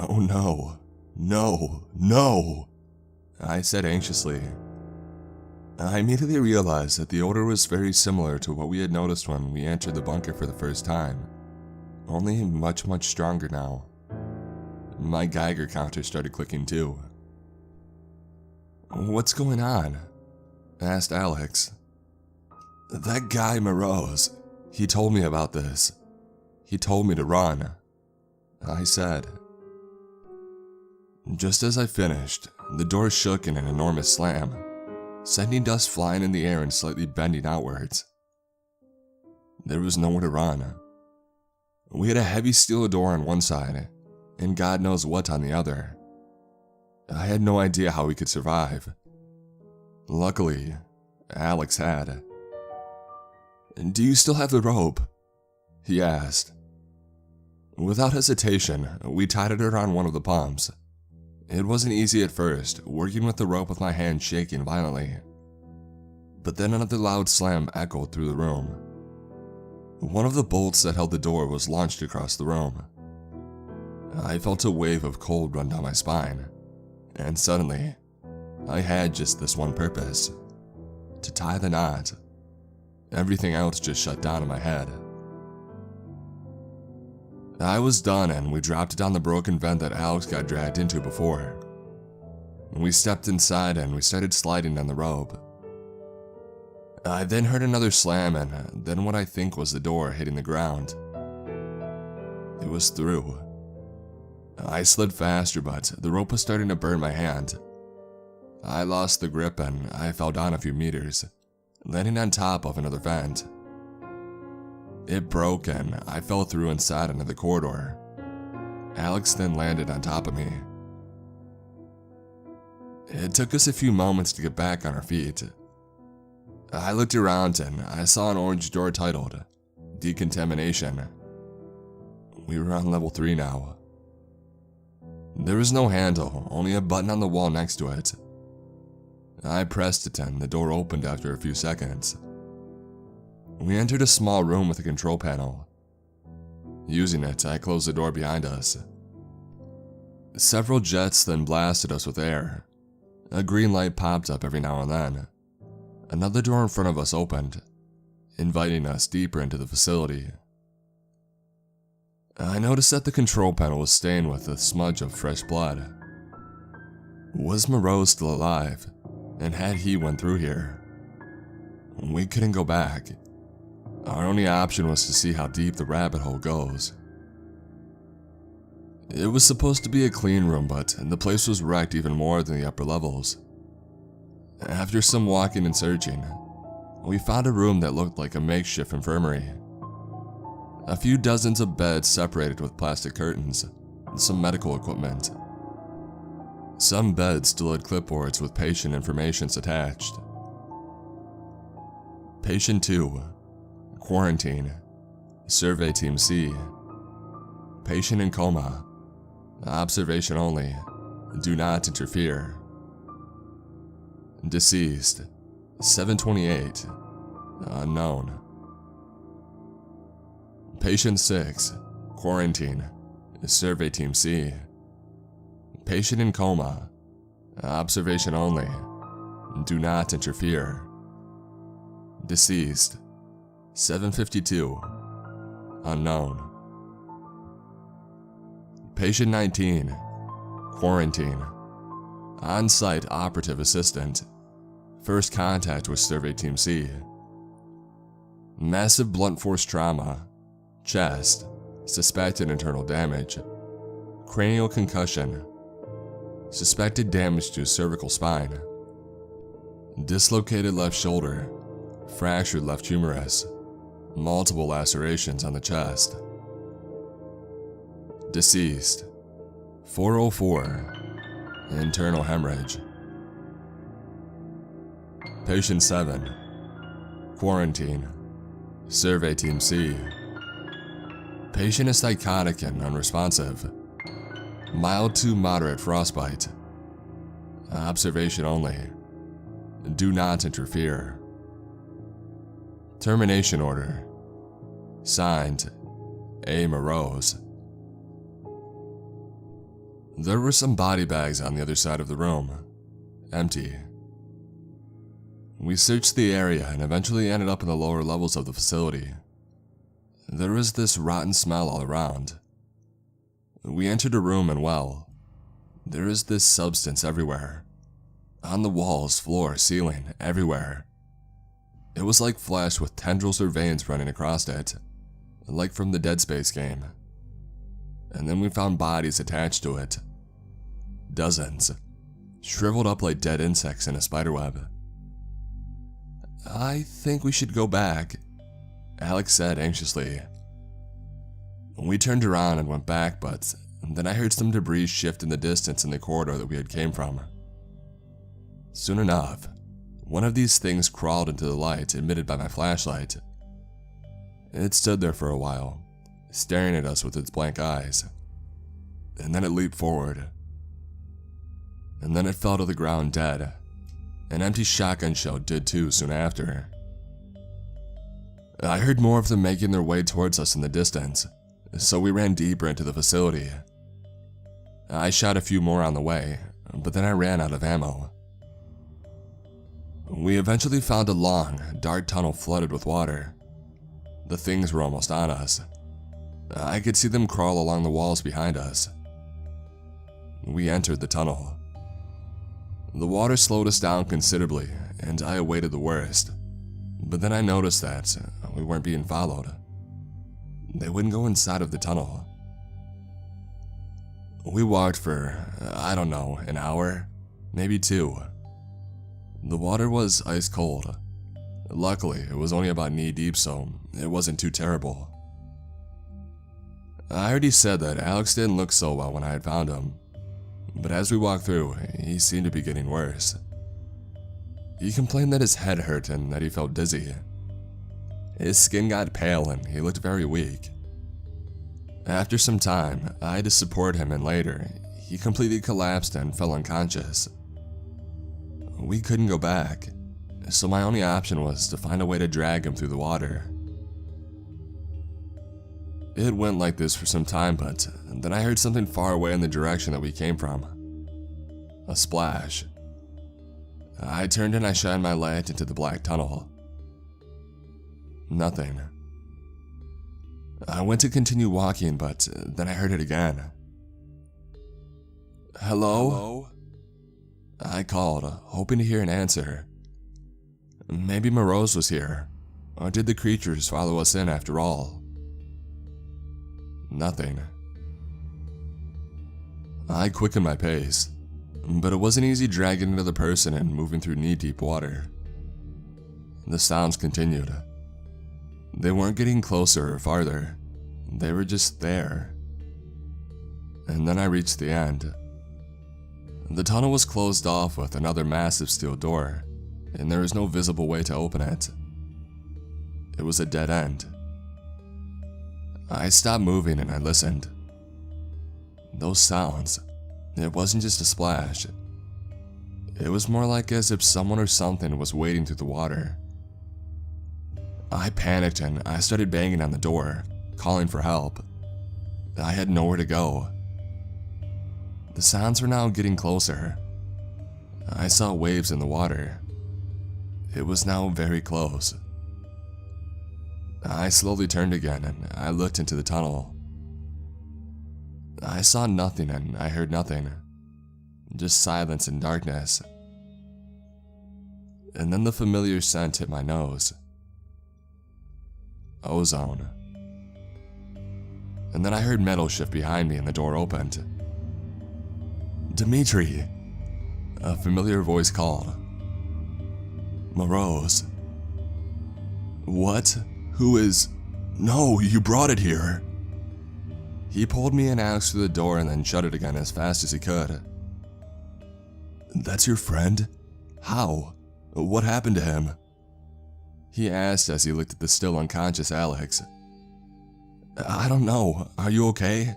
"Oh no, no, no," I said anxiously. I immediately realized that the odor was very similar to what we had noticed when we entered the bunker for the first time, only much, much stronger now. My Geiger counter started clicking too. "What's going on?" asked Alex. "That guy Morose, he told me about this. He told me to run," I said. Just as I finished, the door shook in an enormous slam, sending dust flying in the air and slightly bending outwards. There was nowhere to run. We had a heavy steel door on one side, and God knows what on the other. I had no idea how we could survive. Luckily, Alex had. "Do you still have the rope?" he asked. Without hesitation, we tied it around one of the pumps. It wasn't easy at first, working with the rope with my hand shaking violently. But then another loud slam echoed through the room. One of the bolts that held the door was launched across the room. I felt a wave of cold run down my spine, and suddenly, I had just this one purpose: to tie the knot. Everything else just shut down in my head. I was done, and we dropped it down the broken vent that Alex got dragged into before. We stepped inside and we started sliding down the rope. I then heard another slam and then what I think was the door hitting the ground. It was through. I slid faster, but the rope was starting to burn my hand. I lost the grip and I fell down a few meters, landing on top of another vent. It broke and I fell through inside another corridor. Alex then landed on top of me. It took us a few moments to get back on our feet. I looked around and I saw an orange door titled Decontamination. We were on level 3 now. There was no handle, only a button on the wall next to it. I pressed it and the door opened after a few seconds. We entered a small room with a control panel. Using it, I closed the door behind us. Several jets then blasted us with air. A green light popped up every now and then. Another door in front of us opened, inviting us deeper into the facility. I noticed that the control panel was stained with a smudge of fresh blood. Was Morose still alive, and had he went through here? We couldn't go back. Our only option was to see how deep the rabbit hole goes. It was supposed to be a clean room, but the place was wrecked even more than the upper levels. After some walking and searching, we found a room that looked like a makeshift infirmary. A few dozens of beds separated with plastic curtains, and some medical equipment. Some beds still had clipboards with patient information attached. Patient 2. Quarantine. Survey Team C. Patient in coma. Observation only. Do not interfere. Deceased. 728. Unknown. Patient 6. Quarantine. Survey Team C. Patient in coma. Observation only. Do not interfere. Deceased. 752. Unknown. Patient 19. Quarantine. On-site operative assistant. First contact with Survey Team C. Massive blunt force trauma. Chest. Suspected internal damage. Cranial concussion. Suspected damage to cervical spine. Dislocated left shoulder. Fractured left humerus. Multiple lacerations on the chest. Deceased. 404. Internal hemorrhage. Patient 7. Quarantine. Survey Team C. Patient is psychotic and unresponsive. Mild to moderate frostbite. Observation only. Do not interfere. Termination order. Signed, A. Morose. There were some body bags on the other side of the room, empty. We searched the area and eventually ended up in the lower levels of the facility. There was this rotten smell all around. We entered a room and well, there is this substance everywhere. On the walls, floor, ceiling, everywhere. It was like flesh with tendrils or veins running across it, like from the Dead Space game. And then we found bodies attached to it. Dozens, shriveled up like dead insects in a spiderweb. "I think we should go back," Alex said anxiously. We turned around and went back, but then I heard some debris shift in the distance in the corridor that we had came from. Soon enough, one of these things crawled into the light emitted by my flashlight. It stood there for a while, staring at us with its blank eyes. And then it leaped forward. And then it fell to the ground dead. An empty shotgun shell did too soon after. I heard more of them making their way towards us in the distance, so we ran deeper into the facility. I shot a few more on the way, but then I ran out of ammo. We eventually found a long, dark tunnel flooded with water. The things were almost on us. I could see them crawl along the walls behind us. We entered the tunnel. The water slowed us down considerably, and I awaited the worst. But then I noticed that we weren't being followed. They wouldn't go inside of the tunnel. We walked for, I don't know, an hour, maybe 2. The water was ice cold. Luckily, it was only about knee deep, so it wasn't too terrible. I already said that Alex didn't look so well when I had found him, but as we walked through, he seemed to be getting worse. He complained that his head hurt and that he felt dizzy. His skin got pale and he looked very weak. After some time, I had to support him, and later, he completely collapsed and fell unconscious. We couldn't go back, so my only option was to find a way to drag him through the water. It went like this for some time, but then I heard something far away in the direction that we came from. A splash. I turned and I shined my light into the black tunnel. Nothing. I went to continue walking, but then I heard it again. "Hello?" I called, hoping to hear an answer. Maybe Morose was here, or did the creatures follow us in after all? Nothing. I quickened my pace, but it wasn't easy dragging another person and moving through knee-deep water. The sounds continued. They weren't getting closer or farther, they were just there. And then I reached the end. The tunnel was closed off with another massive steel door, and there was no visible way to open it. It was a dead end. I stopped moving and I listened. Those sounds, it wasn't just a splash. It was more like as if someone or something was wading through the water. I panicked and I started banging on the door, calling for help. I had nowhere to go. The sounds were now getting closer. I saw waves in the water. It was now very close. I slowly turned again and I looked into the tunnel. I saw nothing and I heard nothing. Just silence and darkness. And then the familiar scent hit my nose. Ozone. And then I heard metal shift behind me and the door opened. "Dimitri!" A familiar voice called. "Morose." "What? Who is... No, you brought it here." He pulled me and Alex through the door and then shut it again as fast as he could. "That's your friend? How? What happened to him?" He asked as he looked at the still unconscious Alex. "I don't know. Are you okay?"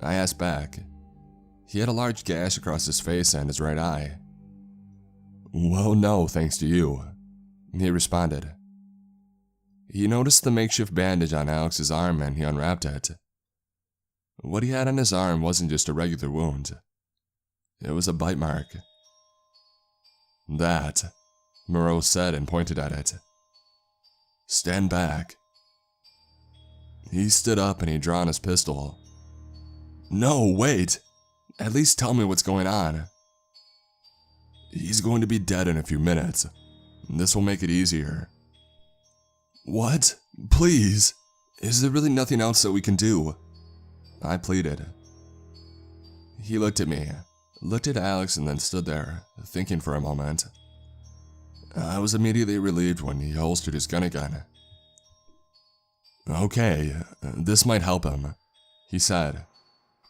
I asked back. He had a large gash across his face and his right eye. "Well, no, thanks to you," he responded. He noticed the makeshift bandage on Alex's arm and he unwrapped it. What he had on his arm wasn't just a regular wound. It was a bite mark. That, Moreau said and pointed at it. Stand back. He stood up and he drew on his pistol. No, wait! At least tell me what's going on. He's going to be dead in a few minutes. This will make it easier. What? Please! Is there really nothing else that we can do? I pleaded. He looked at me, looked at Alex, and then stood there, thinking for a moment. I was immediately relieved when he holstered his gun again. Okay, this might help him, he said,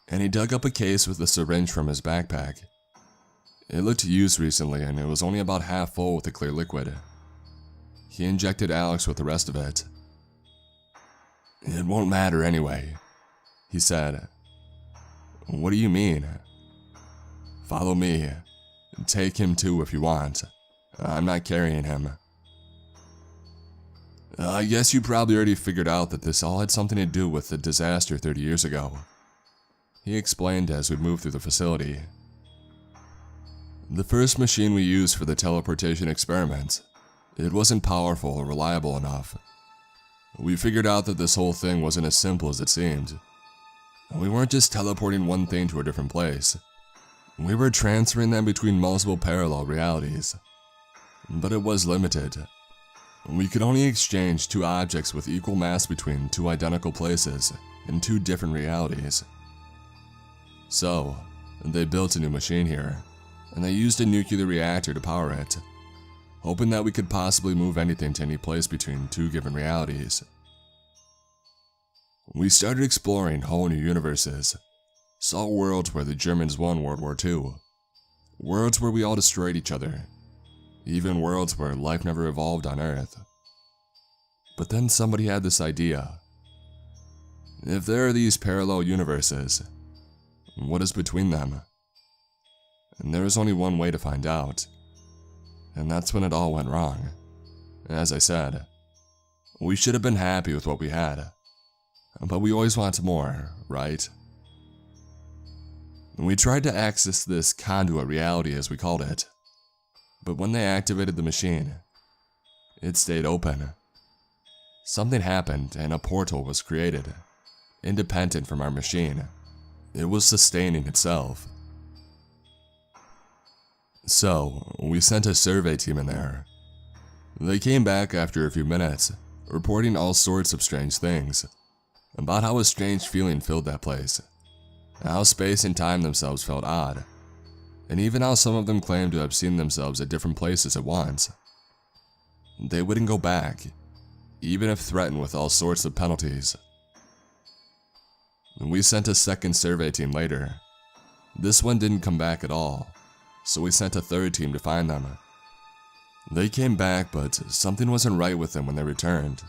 and he dug up a case with a syringe from his backpack. It looked used recently, and it was only about half full with a clear liquid. He injected Alex with the rest of it. It won't matter anyway, he said. What do you mean? Follow me. Take him too if you want. I'm not carrying him. I guess you probably already figured out that this all had something to do with the disaster 30 years ago, he explained as we moved through the facility. The first machine we used for the teleportation experiment, it wasn't powerful or reliable enough. We figured out that this whole thing wasn't as simple as it seemed. We weren't just teleporting one thing to a different place. We were transferring them between multiple parallel realities. But it was limited. We could only exchange two objects with equal mass between two identical places in two different realities. So, they built a new machine here, and they used a nuclear reactor to power it, hoping that we could possibly move anything to any place between two given realities. We started exploring whole new universes, saw worlds where the Germans won World War II, worlds where we all destroyed each other, even worlds where life never evolved on Earth. But then somebody had this idea. If there are these parallel universes, what is between them? And there is only one way to find out. And that's when it all went wrong. As I said, we should have been happy with what we had. But we always want more, right? We tried to access this conduit reality, as we called it. But when they activated the machine, it stayed open. Something happened and a portal was created, independent from our machine. It was sustaining itself. So, we sent a survey team in there. They came back after a few minutes, reporting all sorts of strange things, about how a strange feeling filled that place, how space and time themselves felt odd, and even how some of them claimed to have seen themselves at different places at once. They wouldn't go back, even if threatened with all sorts of penalties. We sent a second survey team later. This one didn't come back at all, so we sent a third team to find them. They came back, but something wasn't right with them when they returned.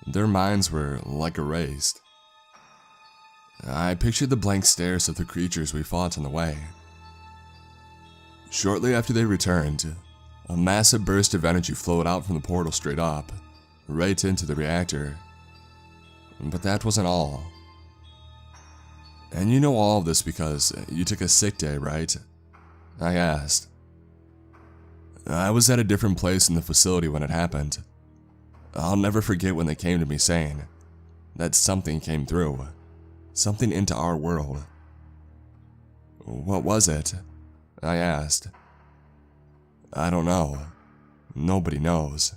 Their minds were like erased. I pictured the blank stares of the creatures we fought on the way. Shortly after they returned, a massive burst of energy flowed out from the portal straight up, right into the reactor. But that wasn't all. And you know all of this because you took a sick day, right? I asked. I was at a different place in the facility when it happened. I'll never forget when they came to me saying that something came through, something into our world. What was it? I asked. I don't know. Nobody knows.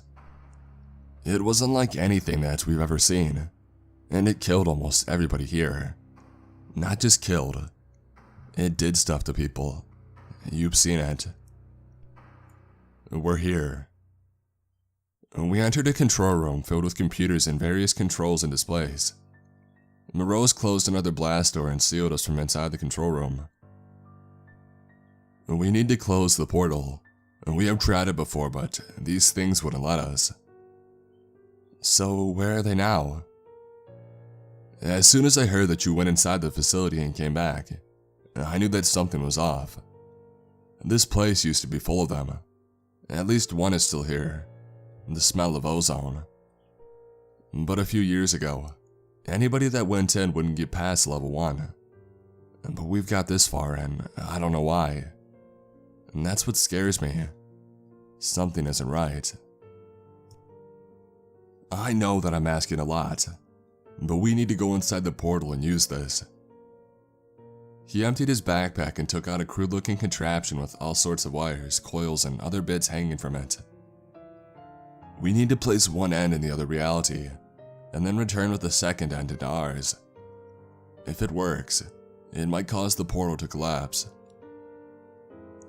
It was unlike anything that we've ever seen, and it killed almost everybody here. Not just killed, it did stuff to people. You've seen it. We're here. We entered a control room filled with computers and various controls and displays. Moreau's closed another blast door and sealed us from inside the control room. We need to close the portal. We have tried it before, but these things wouldn't let us. So where are they now? As soon as I heard that you went inside the facility and came back, I knew that something was off. This place used to be full of them. At least one is still here. The smell of ozone. But a few years ago, anybody that went in wouldn't get past level 1. But we've got this far and I don't know why. And that's what scares me. Something isn't right. I know that I'm asking a lot, but we need to go inside the portal and use this. He emptied his backpack and took out a crude-looking contraption with all sorts of wires, coils, and other bits hanging from it. We need to place one end in the other reality, and then return with the second end into ours. If it works, it might cause the portal to collapse.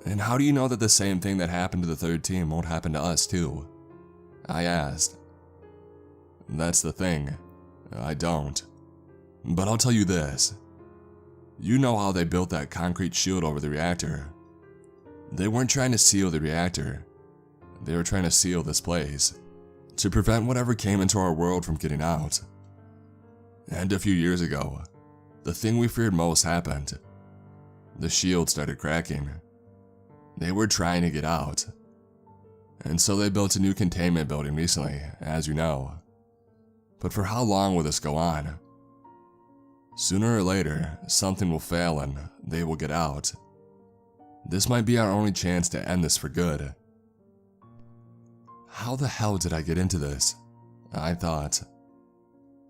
And how do you know that the same thing that happened to the third team won't happen to us too? I asked. That's the thing. I don't. But I'll tell you this. You know how they built that concrete shield over the reactor. They weren't trying to seal the reactor. They were trying to seal this place, to prevent whatever came into our world from getting out. And a few years ago, the thing we feared most happened. The shield started cracking. They were trying to get out. And so they built a new containment building recently, as you know. But for how long will this go on? Sooner or later, something will fail and they will get out. This might be our only chance to end this for good. How the hell did I get into this? I thought.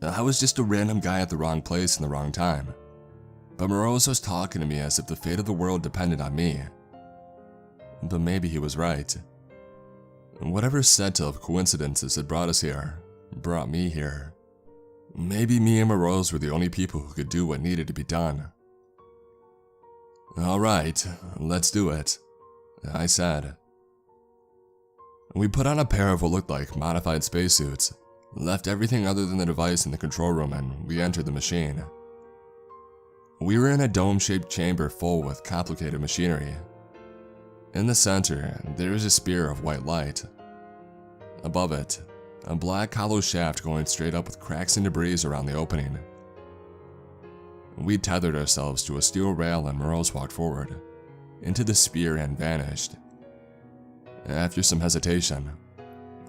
I was just a random guy at the wrong place in the wrong time. But Morose was talking to me as if the fate of the world depended on me. But maybe he was right. Whatever set of coincidences that brought us here, brought me here. Maybe me and Morose were the only people who could do what needed to be done. Alright, let's do it, I said. We put on a pair of what looked like modified spacesuits, left everything other than the device in the control room, and we entered the machine. We were in a dome-shaped chamber full with complicated machinery. In the center, there is a spear of white light. Above it, a black hollow shaft going straight up with cracks and debris around the opening. We tethered ourselves to a steel rail and Morose walked forward, into the spear and vanished. After some hesitation,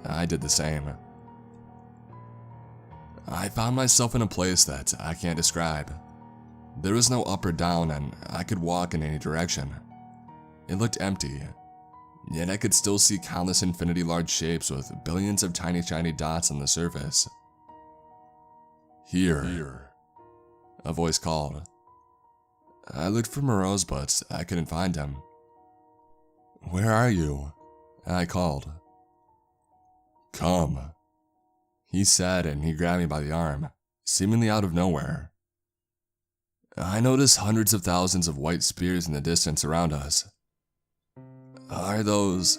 I did the same. I found myself in a place that I can't describe. There was no up or down and I could walk in any direction. It looked empty. Yet I could still see countless infinity-large shapes with billions of tiny shiny dots on the surface. Here, a voice called. I looked for Morose, but I couldn't find him. Where are you? I called. Come, he said, and he grabbed me by the arm, seemingly out of nowhere. I noticed hundreds of thousands of white spears in the distance around us. Are those?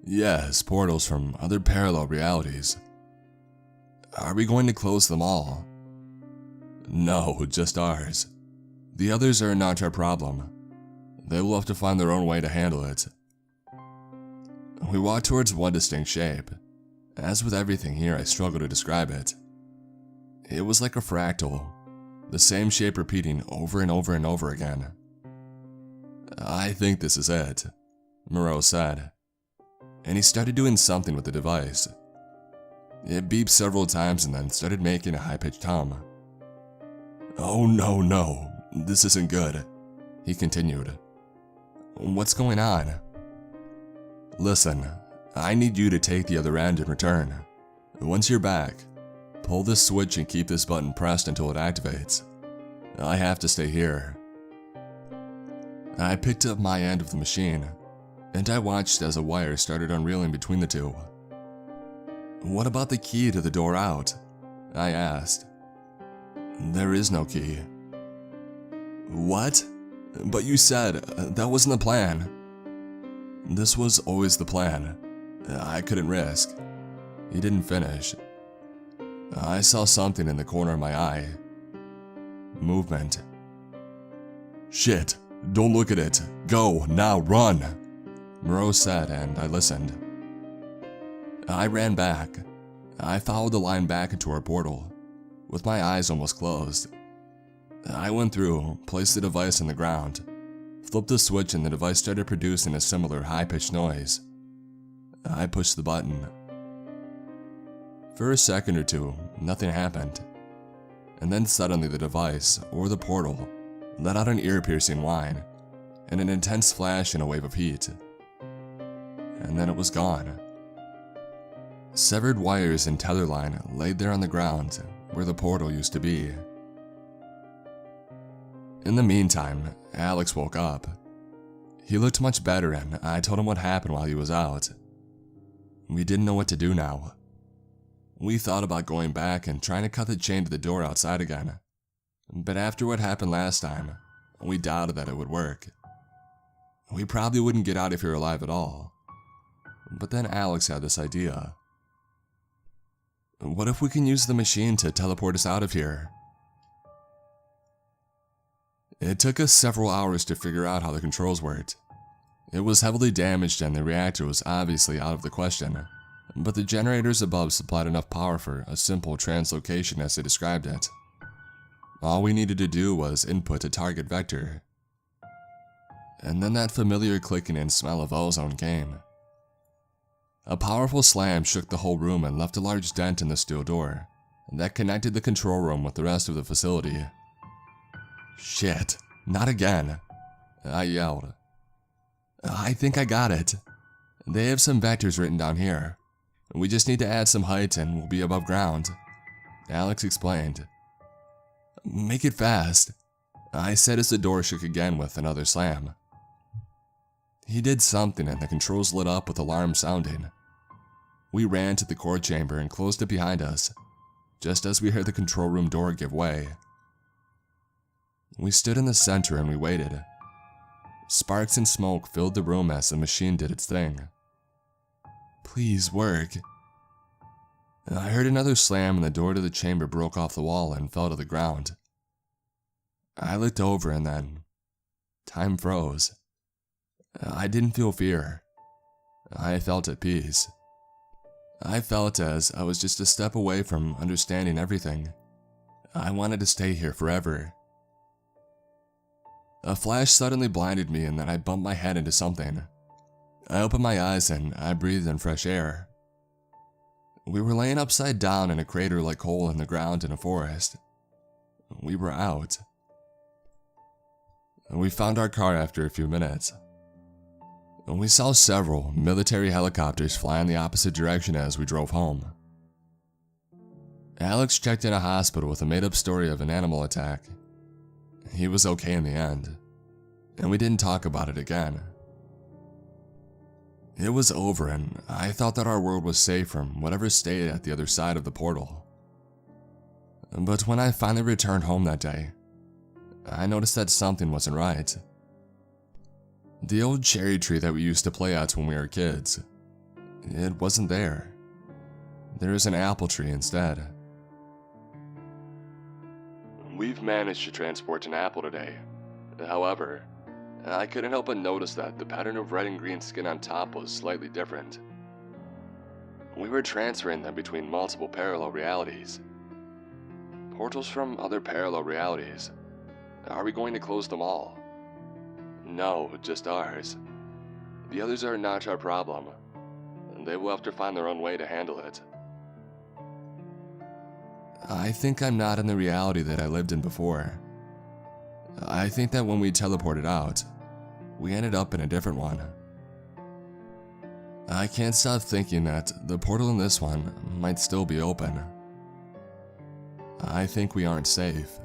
Yes, portals from other parallel realities. Are we going to close them all? No, just ours. The others are not our problem. They will have to find their own way to handle it. We walked towards one distinct shape. As with everything here, I struggle to describe it. It was like a fractal, the same shape repeating over and over and over again. I think this is it, Morose said, and he started doing something with the device. It beeped several times and then started making a high-pitched hum. Oh no, this isn't good, he continued. What's going on? Listen, I need you to take the other end and return. Once you're back, pull this switch and keep this button pressed until it activates. I have to stay here. I picked up my end of the machine, and I watched as a wire started unreeling between the two. What about the key to the door out? I asked. There is no key. What? But you said that wasn't the plan. This was always the plan. I couldn't risk. He didn't finish. I saw something in the corner of my eye. Movement. Shit, don't look at it. Go, now run, Morose said, and I listened. I ran back. I followed the line back into our portal, with my eyes almost closed. I went through, placed the device on the ground, flipped the switch, and the device started producing a similar high-pitched noise. I pushed the button. For a second or two, nothing happened. And then suddenly the device, or the portal, let out an ear-piercing whine, and an intense flash and a wave of heat. And then it was gone. Severed wires and tether line laid there on the ground where the portal used to be. In the meantime, Alex woke up. He looked much better and I told him what happened while he was out. We didn't know what to do now. We thought about going back and trying to cut the chain to the door outside again. But after what happened last time, we doubted that it would work. We probably wouldn't get out of here alive at all. But then Alex had this idea. What if we can use the machine to teleport us out of here? It took us several hours to figure out how the controls worked. It was heavily damaged and the reactor was obviously out of the question, but the generators above supplied enough power for a simple translocation as they described it. All we needed to do was input a target vector. And then that familiar clicking and smell of ozone came. A powerful slam shook the whole room and left a large dent in the steel door that connected the control room with the rest of the facility. Shit, not again, I yelled. I think I got it. They have some vectors written down here. We just need to add some height and we'll be above ground, Alex explained. Make it fast, I said as the door shook again with another slam. He did something and the controls lit up with alarm sounding. We ran to the core chamber and closed it behind us, just as we heard the control room door give way. We stood in the center and we waited. Sparks and smoke filled the room as the machine did its thing. Please work. I heard another slam and the door to the chamber broke off the wall and fell to the ground. I looked over and then time froze. I didn't feel fear. I felt at peace. I felt as I was just a step away from understanding everything. I wanted to stay here forever. A flash suddenly blinded me and then I bumped my head into something. I opened my eyes and I breathed in fresh air. We were laying upside down in a crater-like hole in the ground in a forest. We were out. We found our car after a few minutes. We saw several military helicopters fly in the opposite direction as we drove home. Alex checked in a hospital with a made-up story of an animal attack. He was okay in the end, and we didn't talk about it again. It was over and I thought that our world was safe from whatever stayed at the other side of the portal. But when I finally returned home that day, I noticed that something wasn't right. The old cherry tree that we used to play at when we were kids, it wasn't there. There was an apple tree instead. We've managed to transport an apple today. However, I couldn't help but notice that the pattern of red and green skin on top was slightly different. We were transferring them between multiple parallel realities. Portals from other parallel realities. Are we going to close them all? No, just ours. The others are not our problem. They will have to find their own way to handle it. I think I'm not in the reality that I lived in before. I think that when we teleported out, we ended up in a different one. I can't stop thinking that the portal in this one might still be open. I think we aren't safe.